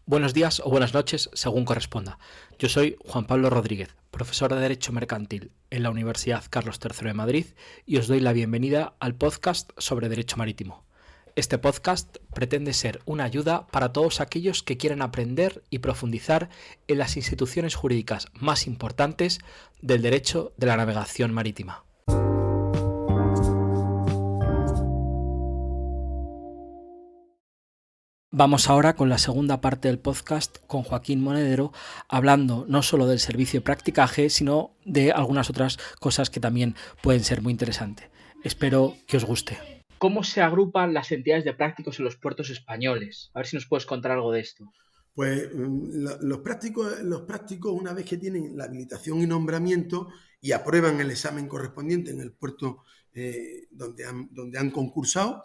Buenos días o buenas noches, según corresponda. Yo soy Juan Pablo Rodríguez, profesor de Derecho Mercantil en la Universidad Carlos III de Madrid y os doy la bienvenida al podcast sobre Derecho Marítimo. Este podcast pretende ser una ayuda para todos aquellos que quieren aprender y profundizar en las instituciones jurídicas más importantes del derecho de la navegación marítima. Vamos ahora con la segunda parte del podcast con Joaquín Monedero, hablando no solo del servicio de practicaje, sino de algunas otras cosas que también pueden ser muy interesantes. Espero que os guste. ¿Cómo se agrupan las entidades de prácticos en los puertos españoles? A ver si nos puedes contar algo de esto. Pues los prácticos, una vez que tienen la habilitación y nombramiento y aprueban el examen correspondiente en el puerto donde han concursado,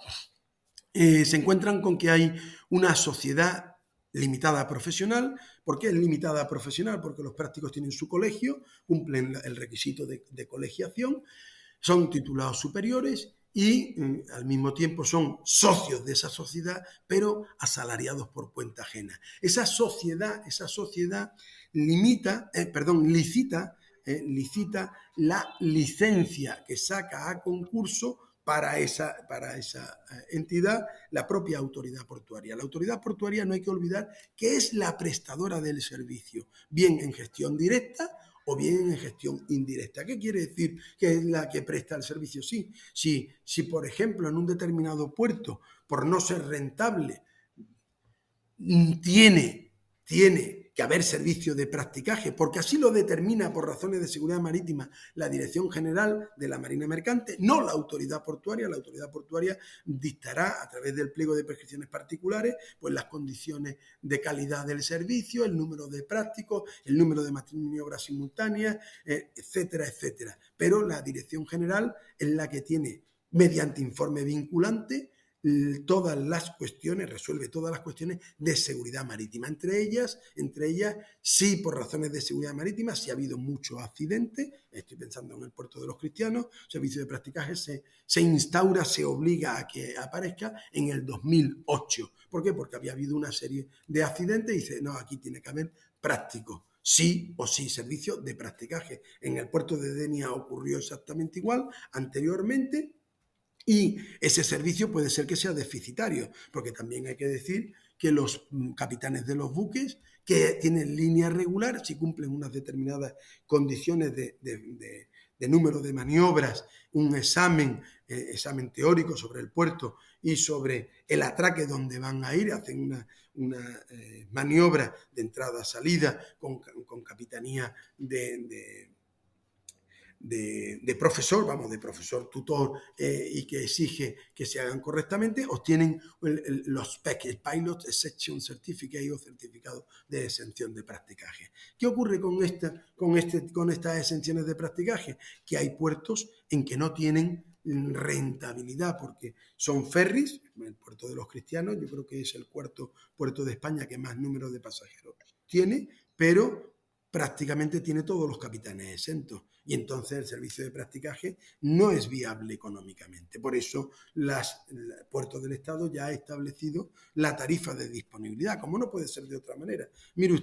se encuentran con que hay una sociedad limitada profesional. ¿Por qué es limitada profesional? Porque los prácticos tienen su colegio, cumplen el requisito de colegiación, son titulados superiores y al mismo tiempo son socios de esa sociedad, pero asalariados por cuenta ajena. Esa sociedad licita la licencia que saca a concurso para esa entidad la propia autoridad portuaria. La autoridad portuaria, no hay que olvidar que es la prestadora del servicio, bien en gestión directa o bien en gestión indirecta. ¿Qué quiere decir que es la que presta el servicio? Sí, si por ejemplo, en un determinado puerto, por no ser rentable, tiene que haber servicio de practicaje, porque así lo determina por razones de seguridad marítima la Dirección General de la Marina Mercante, no la autoridad portuaria. La autoridad portuaria dictará a través del pliego de prescripciones particulares pues las condiciones de calidad del servicio, el número de prácticos, el número de maniobras simultáneas, etcétera, etcétera. Pero la Dirección General es la que tiene, mediante informe vinculante, resuelve todas las cuestiones de seguridad marítima. Entre ellas, sí, por razones de seguridad marítima, sí ha habido muchos accidentes. Estoy pensando en el puerto de los Cristianos. El servicio de practicaje se instaura, se obliga a que aparezca en el 2008. ¿Por qué? Porque había habido una serie de accidentes y dice, no, aquí tiene que haber prácticos. Sí o sí, servicio de practicaje. En el puerto de Denia ocurrió exactamente igual anteriormente. Y ese servicio puede ser que sea deficitario, porque también hay que decir que los capitanes de los buques que tienen línea regular, si cumplen unas determinadas condiciones de número de maniobras, un examen teórico sobre el puerto y sobre el atraque donde van a ir, hacen una maniobra de entrada-salida con capitanía de profesor, de profesor tutor y que exige que se hagan correctamente, obtienen los PEC, Pilot Exception Certificate o certificado de exención de practicaje. ¿Qué ocurre con estas exenciones de practicaje? Que hay puertos en que no tienen rentabilidad porque son ferries. El puerto de los Cristianos, yo creo que es el cuarto puerto de España que más número de pasajeros tiene, pero prácticamente tiene todos los capitanes exentos y entonces el servicio de practicaje no es viable económicamente. Por eso el puerto del Estado ya ha establecido la tarifa de disponibilidad, como no puede ser de otra manera. Mire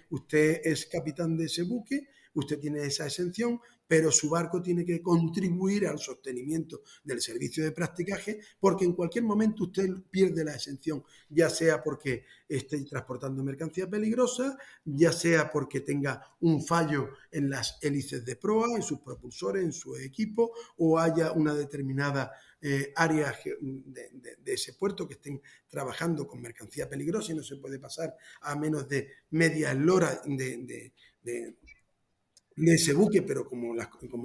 usted es capitán de ese buque, usted tiene esa exención, pero su barco tiene que contribuir al sostenimiento del servicio de practicaje porque en cualquier momento usted pierde la exención, ya sea porque esté transportando mercancía peligrosa, ya sea porque tenga un fallo en las hélices de proa, en sus propulsores, en su equipo, o haya una determinada área de ese puerto que estén trabajando con mercancía peligrosa y no se puede pasar a menos de media eslora de ese buque, pero como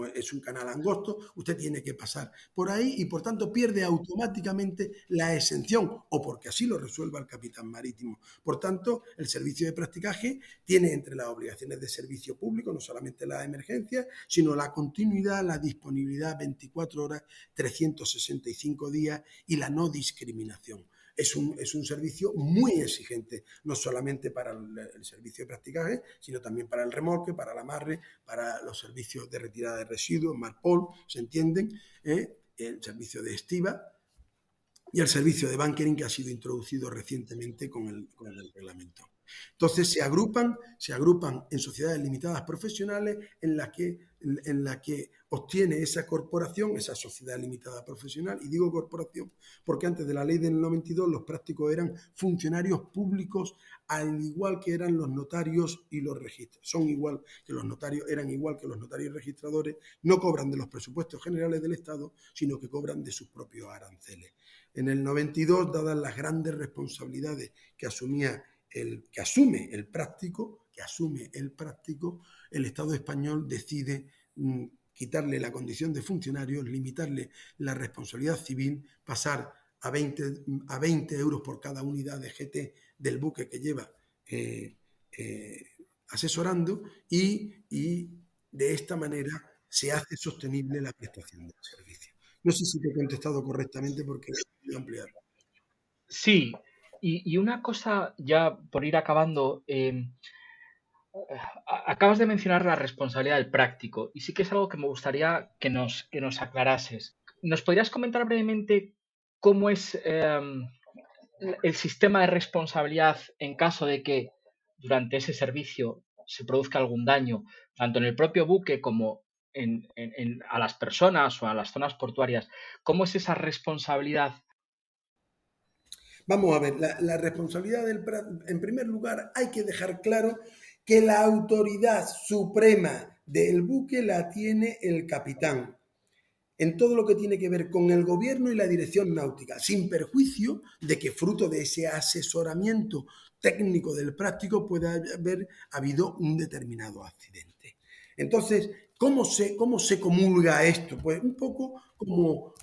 es un canal angosto, usted tiene que pasar por ahí y por tanto pierde automáticamente la exención o porque así lo resuelva el capitán marítimo. Por tanto, el servicio de practicaje tiene entre las obligaciones de servicio público no solamente la emergencia, sino la continuidad, la disponibilidad 24 horas, 365 días y la no discriminación. Es un servicio muy exigente, no solamente para el servicio de practicaje, sino también para el remolque, para el amarre, para los servicios de retirada de residuos, MARPOL, ¿se entienden? El servicio de estiva y el servicio de bunkering que ha sido introducido recientemente con el reglamento. Entonces se agrupan en sociedades limitadas profesionales en la que obtiene esa corporación, esa sociedad limitada profesional, y digo corporación porque antes de la ley del 92 los prácticos eran funcionarios públicos al igual que eran los notarios y los registros. Son igual que los notarios, eran igual que los notarios y registradores, no cobran de los presupuestos generales del Estado, sino que cobran de sus propios aranceles. En el 92, dadas las grandes responsabilidades que asume el práctico, el Estado español decide quitarle la condición de funcionario, limitarle la responsabilidad civil, pasar a 20 euros por cada unidad de GT del buque que lleva asesorando y de esta manera se hace sostenible la prestación del servicio. No sé si te he contestado correctamente porque voy a ampliar. Sí, y una cosa ya por ir acabando, acabas de mencionar la responsabilidad del práctico y sí que es algo que me gustaría que nos aclarases. ¿Nos podrías comentar brevemente cómo es el sistema de responsabilidad en caso de que durante ese servicio se produzca algún daño, tanto en el propio buque como a las personas o a las zonas portuarias? ¿Cómo es esa responsabilidad? Vamos a ver, la responsabilidad en primer lugar, hay que dejar claro que la autoridad suprema del buque la tiene el capitán, en todo lo que tiene que ver con el gobierno y la dirección náutica, sin perjuicio de que fruto de ese asesoramiento técnico del práctico pueda haber habido un determinado accidente. Entonces, ¿cómo se comulga esto? Pues un poco como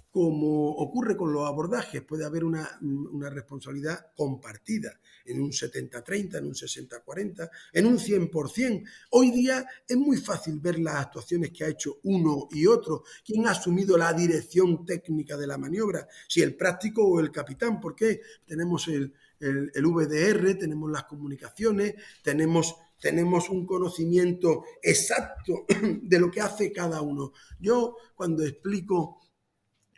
ocurre con los abordajes, puede haber una responsabilidad compartida en un 70-30, en un 60-40, en un 100%. Hoy día es muy fácil ver las actuaciones que ha hecho uno y otro. ¿Quién ha asumido la dirección técnica de la maniobra? Si el práctico o el capitán. ¿Por qué? Tenemos el VDR, tenemos las comunicaciones, tenemos un conocimiento exacto de lo que hace cada uno. Yo cuando explico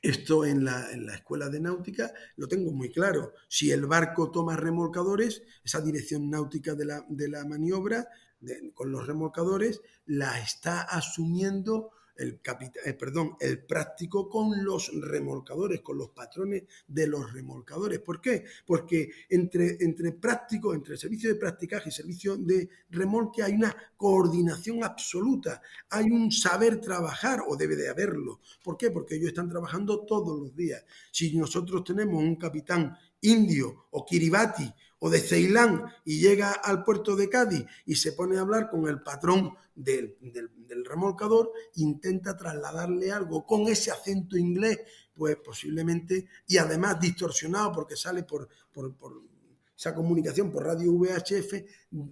esto en la escuela de náutica lo tengo muy claro. Si el barco toma remolcadores, esa dirección náutica de la maniobra con los remolcadores la está asumiendo el práctico con los remolcadores, con los patrones de los remolcadores. ¿Por qué? Porque entre práctico, entre servicio de practicaje y servicio de remolque hay una coordinación absoluta, hay un saber trabajar, o debe de haberlo. ¿Por qué? Porque ellos están trabajando todos los días. Si nosotros tenemos un capitán indio o Kiribati o de Ceilán y llega al puerto de Cádiz y se pone a hablar con el patrón del remolcador, intenta trasladarle algo con ese acento inglés, pues posiblemente, y además distorsionado porque sale por esa comunicación por radio VHF,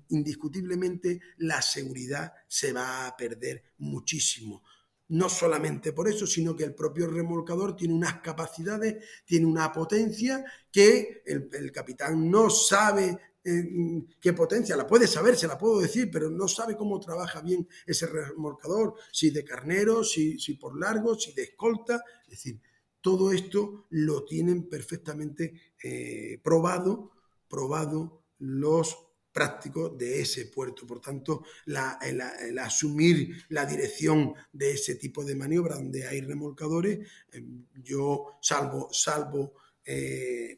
indiscutiblemente la seguridad se va a perder muchísimo. No solamente por eso, sino que el propio remolcador tiene unas capacidades, tiene una potencia que el capitán no sabe qué potencia, la puede saber, se la puedo decir, pero no sabe cómo trabaja bien ese remolcador, si de carnero, si por largo, si de escolta. Es decir, todo esto lo tienen perfectamente probado los prácticos de ese puerto. Por tanto, el asumir la dirección de ese tipo de maniobra donde hay remolcadores, yo salvo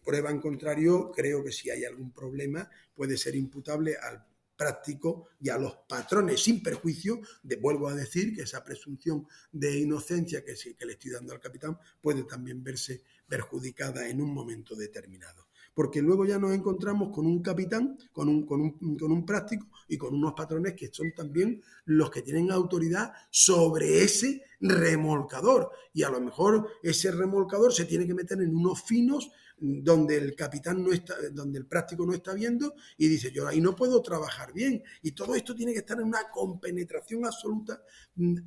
prueba en contrario, creo que si hay algún problema puede ser imputable al práctico y a los patrones, sin perjuicio vuelvo a decir que esa presunción de inocencia que le estoy dando al capitán puede también verse perjudicada en un momento determinado. Porque luego ya nos encontramos con un capitán, con un práctico y con unos patrones que son también los que tienen autoridad sobre ese remolcador. Y a lo mejor ese remolcador se tiene que meter en unos finos donde el capitán no está, donde el práctico no está viendo y dice, yo ahí no puedo trabajar bien. Y todo esto tiene que estar en una compenetración absoluta,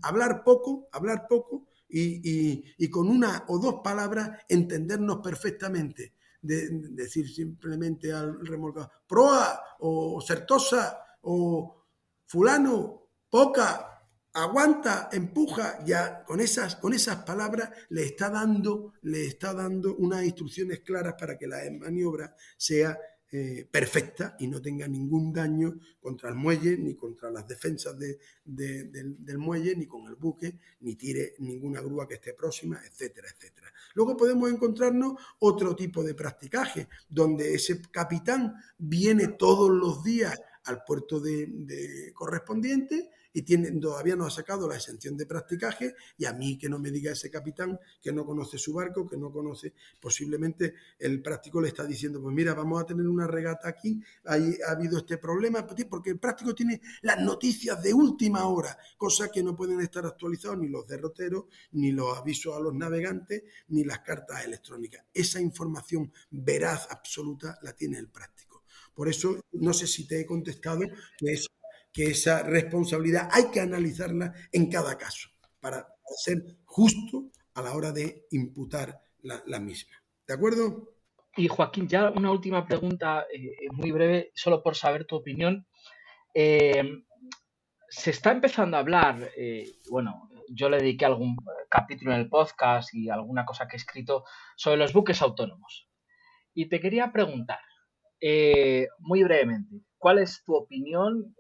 hablar poco y con una o dos palabras entendernos perfectamente. De decir simplemente al remolcador, proa o certosa o fulano, poca, aguanta, empuja, ya con esas palabras le está dando unas instrucciones claras para que la maniobra sea perfecta y no tenga ningún daño contra el muelle, ni contra las defensas del muelle, ni con el buque, ni tire ninguna grúa que esté próxima, etcétera, etcétera. Luego podemos encontrarnos otro tipo de practicaje, donde ese capitán viene todos los días al puerto correspondiente y todavía no ha sacado la exención de practicaje, y a mí que no me diga ese capitán que no conoce su barco, que no conoce, posiblemente el práctico le está diciendo, pues mira, vamos a tener una regata aquí, ha habido este problema, porque el práctico tiene las noticias de última hora, cosas que no pueden estar actualizados ni los derroteros, ni los avisos a los navegantes, ni las cartas electrónicas. Esa información veraz, absoluta, la tiene el práctico. Por eso, no sé si te he contestado que esa responsabilidad hay que analizarla en cada caso para ser justo a la hora de imputar la misma. ¿De acuerdo? Y Joaquín, ya una última pregunta muy breve, solo por saber tu opinión. Se está empezando a hablar, bueno, yo le dediqué algún capítulo en el podcast y alguna cosa que he escrito sobre los buques autónomos. Y te quería preguntar, muy brevemente, ¿cuál es tu opinión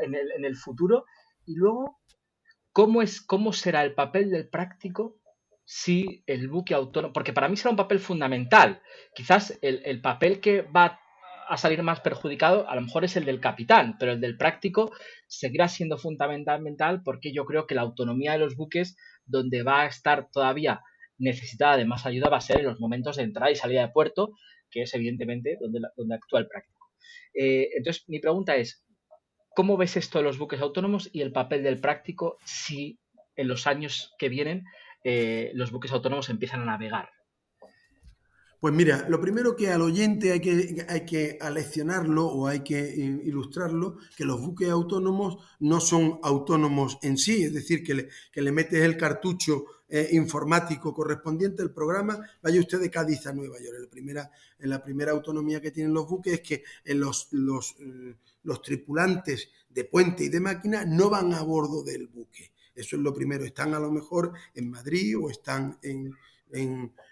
en el futuro? Y luego, ¿cómo será el papel del práctico si el buque autónomo, porque para mí será un papel fundamental, quizás el papel que va a salir más perjudicado a lo mejor es el del capitán, pero el del práctico seguirá siendo fundamental porque yo creo que la autonomía de los buques, donde va a estar todavía necesitada de más ayuda, va a ser en los momentos de entrada y salida de puerto, que es evidentemente donde actúa el práctico. Entonces, mi pregunta es, ¿cómo ves esto de los buques autónomos y el papel del práctico si en los años que vienen los buques autónomos empiezan a navegar? Pues mira, lo primero que al oyente hay que aleccionarlo o hay que ilustrarlo, que los buques autónomos no son autónomos en sí, es decir, que le metes el cartucho informático correspondiente al programa, vaya usted de Cádiz a Nueva York. La primera autonomía que tienen los buques es que los tripulantes de puente y de máquina no van a bordo del buque. Eso es lo primero. Están a lo mejor en Madrid o están en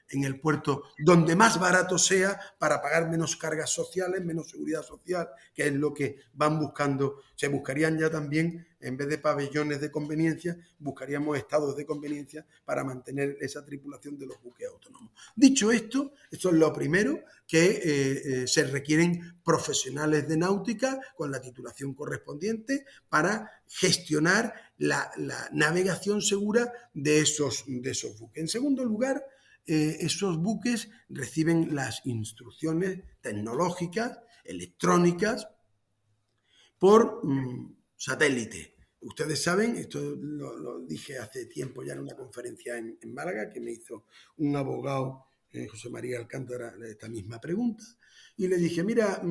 el puerto donde más barato sea para pagar menos cargas sociales, menos seguridad social, que es lo que van buscando. Se buscarían ya también, en vez de pabellones de conveniencia, buscaríamos estados de conveniencia para mantener esa tripulación de los buques autónomos. Dicho esto, esto es lo primero, que se requieren profesionales de náutica con la titulación correspondiente para gestionar la navegación segura de esos buques. En segundo lugar, esos buques reciben las instrucciones tecnológicas, electrónicas, por satélite. Ustedes saben, esto lo dije hace tiempo ya en una conferencia en Málaga, que me hizo un abogado, José María Alcántara, esta misma pregunta, y le dije, mira,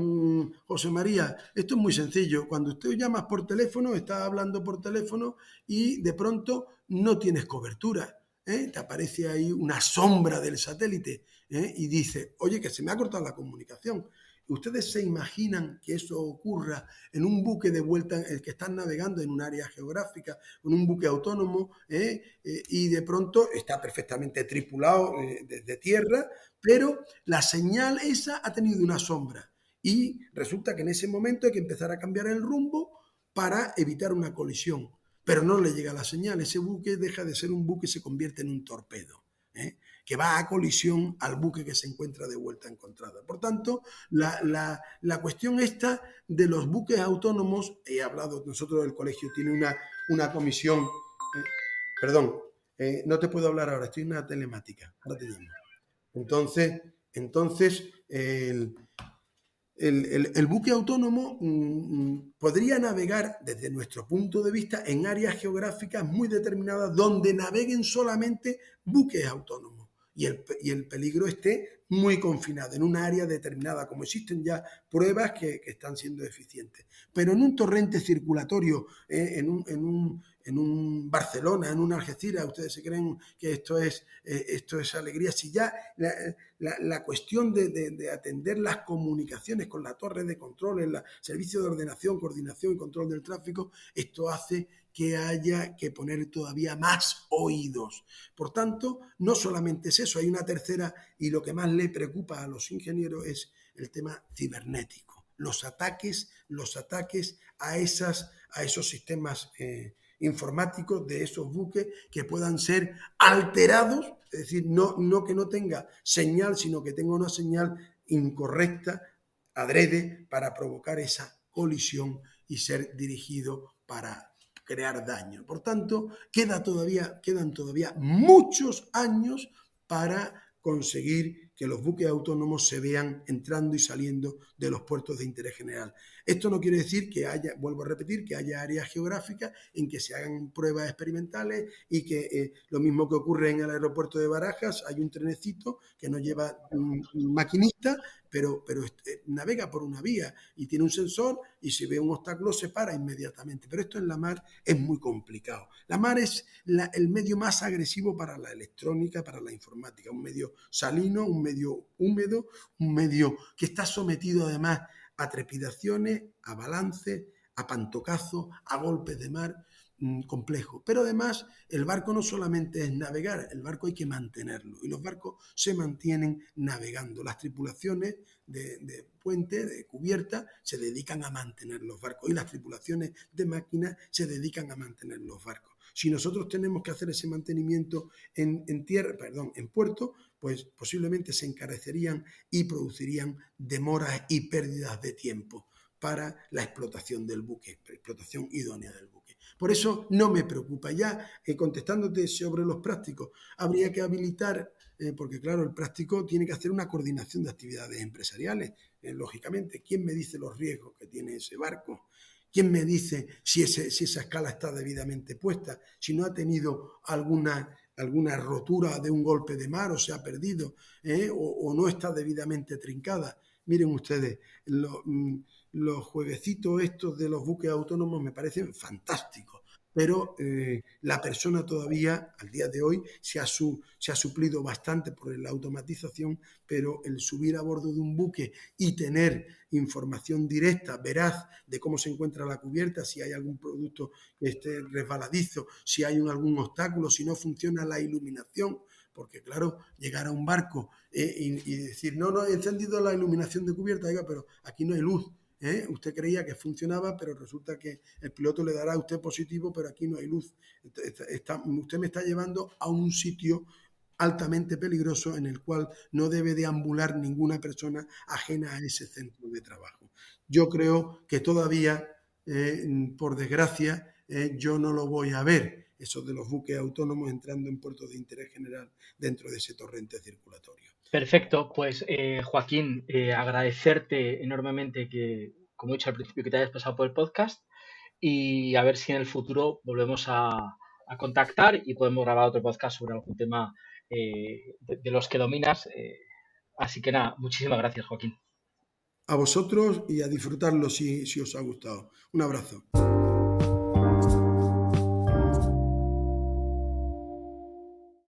José María, esto es muy sencillo. Cuando usted llamas por teléfono, estás hablando por teléfono y de pronto no tienes cobertura. Te aparece ahí una sombra del satélite y dice, oye, que se me ha cortado la comunicación. ¿Ustedes se imaginan que eso ocurra en un buque de vuelta, el que están navegando en un área geográfica, en un buque autónomo, y de pronto está perfectamente tripulado desde tierra, pero la señal esa ha tenido una sombra y resulta que en ese momento hay que empezar a cambiar el rumbo para evitar una colisión, pero no le llega la señal, ese buque deja de ser un buque y se convierte en un torpedo, que va a colisión al buque que se encuentra de vuelta encontrada. Por tanto, la cuestión esta de los buques autónomos, he hablado, nosotros del colegio tiene una comisión, perdón, no te puedo hablar ahora, estoy en una telemática, ahora te llamo. Entonces el buque autónomo podría navegar desde nuestro punto de vista en áreas geográficas muy determinadas donde naveguen solamente buques autónomos y el peligro esté muy confinado en una área determinada, como existen ya pruebas que están siendo eficientes. Pero en un torrente circulatorio, en un Barcelona, en un Algeciras, ustedes se creen que esto es alegría. Si ya la cuestión de atender las comunicaciones con la torre de control, el servicio de ordenación, coordinación y control del tráfico, esto hace que haya que poner todavía más oídos. Por tanto, no solamente es eso, hay una tercera, y lo que más le preocupa a los ingenieros es el tema cibernético, los ataques a esos sistemas informáticos de esos buques que puedan ser alterados, es decir, no que no tenga señal, sino que tenga una señal incorrecta, adrede, para provocar esa colisión y ser dirigido para crear daño. Por tanto, quedan todavía muchos años para conseguir que los buques autónomos se vean entrando y saliendo de los puertos de interés general. Esto no quiere decir que haya, vuelvo a repetir, que haya áreas geográficas en que se hagan pruebas experimentales y que lo mismo que ocurre en el aeropuerto de Barajas, hay un trenecito que no lleva maquinista, pero navega por una vía y tiene un sensor y si ve un obstáculo se para inmediatamente. Pero esto en la mar es muy complicado. La mar es el medio más agresivo para la electrónica, para la informática, un medio salino, un medio húmedo, un medio que está sometido además a trepidaciones, a balances, a pantocazos, a golpes de mar, complejo. Pero además el barco no solamente es navegar, el barco hay que mantenerlo y los barcos se mantienen navegando. Las tripulaciones de puente, de cubierta, se dedican a mantener los barcos y las tripulaciones de máquinas se dedican a mantener los barcos. Si nosotros tenemos que hacer ese mantenimiento en puerto, pues posiblemente se encarecerían y producirían demoras y pérdidas de tiempo para la explotación del buque, explotación idónea del buque. Por eso no me preocupa. Ya contestándote sobre los prácticos, habría que habilitar, porque claro, el práctico tiene que hacer una coordinación de actividades empresariales, lógicamente. ¿Quién me dice los riesgos que tiene ese barco? ¿Quién me dice si esa escala está debidamente puesta? Si no ha tenido alguna rotura de un golpe de mar o se ha perdido o no está debidamente trincada. Miren ustedes, los jueguecitos estos de los buques autónomos me parecen fantásticos, pero la persona todavía, al día de hoy, se ha suplido bastante por la automatización, pero el subir a bordo de un buque y tener información directa, veraz, de cómo se encuentra la cubierta, si hay algún producto que esté resbaladizo, si hay algún obstáculo, si no funciona la iluminación, porque claro, llegar a un barco y decir, no, he encendido la iluminación de cubierta, oiga, pero aquí no hay luz. Usted creía que funcionaba, pero resulta que el piloto le dará a usted positivo, pero aquí no hay luz. Usted me está llevando a un sitio altamente peligroso en el cual no debe deambular ninguna persona ajena a ese centro de trabajo. Yo creo que todavía, por desgracia, yo no lo voy a ver, eso de los buques autónomos entrando en puertos de interés general dentro de ese torrente circulatorio. Perfecto, pues Joaquín, agradecerte enormemente que, como he dicho al principio, que te hayas pasado por el podcast y a ver si en el futuro volvemos a contactar y podemos grabar otro podcast sobre algún tema de los que dominas. Así que nada, muchísimas gracias, Joaquín. A vosotros y a disfrutarlo si os ha gustado. Un abrazo.